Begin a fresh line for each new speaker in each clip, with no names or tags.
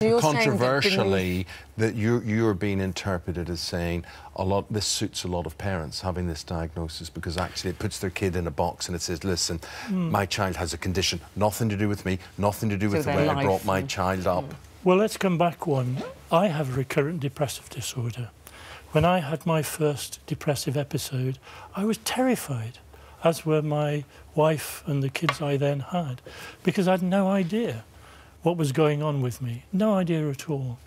You're
Controversially, that you're being interpreted as saying this suits a lot of parents having this diagnosis, because actually it puts their kid in a box and it says, listen, my child has a condition, nothing to do with me, nothing to do with the way I brought my child up.
Well, let's come back one. I have a recurrent depressive disorder. When I had my first depressive episode, I was terrified, as were my wife and the kids I then had, because I had no idea what was going on with me. No idea at all.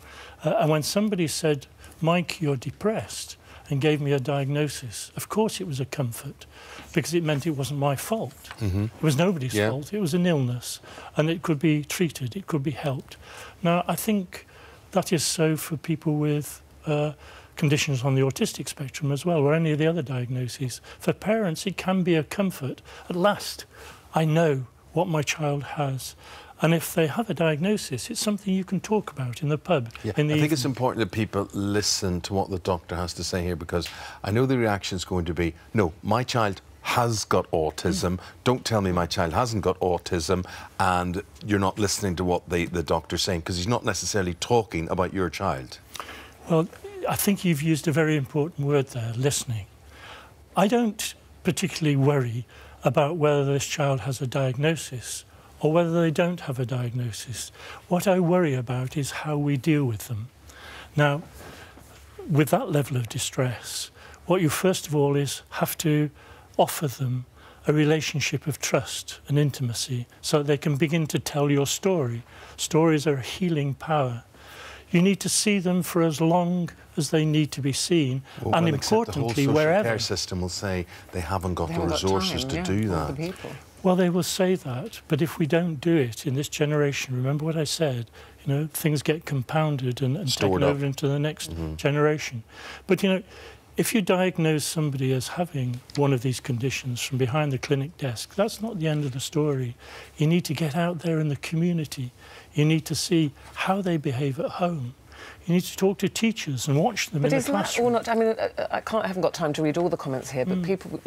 And when somebody said, Mike, you're depressed, and gave me a diagnosis, of course it was a comfort, because it meant it wasn't my fault. It was nobody's fault. It was an illness, and it could be treated, it could be helped. Now, I think that is so for people with conditions on the autistic spectrum as well, or any of the other diagnoses. For parents, it can be a comfort. At last, I know what my child has. And if they have a diagnosis, it's something you can talk about in the pub.
I think it's important that people listen to what the doctor has to say here, because I know the reaction is going to be, no, my child has got autism, don't tell me my child hasn't got autism, and you're not listening to what the doctor's saying, because he's not necessarily talking about your child.
Well, I think you've used a very important word there, listening. I don't particularly worry about whether this child has a diagnosis or whether they don't have a diagnosis. What I worry about is how we deal with them. Now, with that level of distress, what you first of all is have to offer them a relationship of trust and intimacy so that they can begin to tell your story. Stories are a healing power. You need to see them for as long as they need to be seen, and importantly,
the whole social
wherever.
care system will say they haven't got the resources to do that.
Well, they will say that, but if we don't do it in this generation, remember what I said, you know, things get compounded and taken over into the next generation. But, you know, if you diagnose somebody as having one of these conditions from behind the clinic desk, that's not the end of the story. You need to get out there in the community. You need to see how they behave at home. You need to talk to teachers and watch them in the classroom.
But isn't that all not... I mean, I haven't got time to read all the comments here, but people...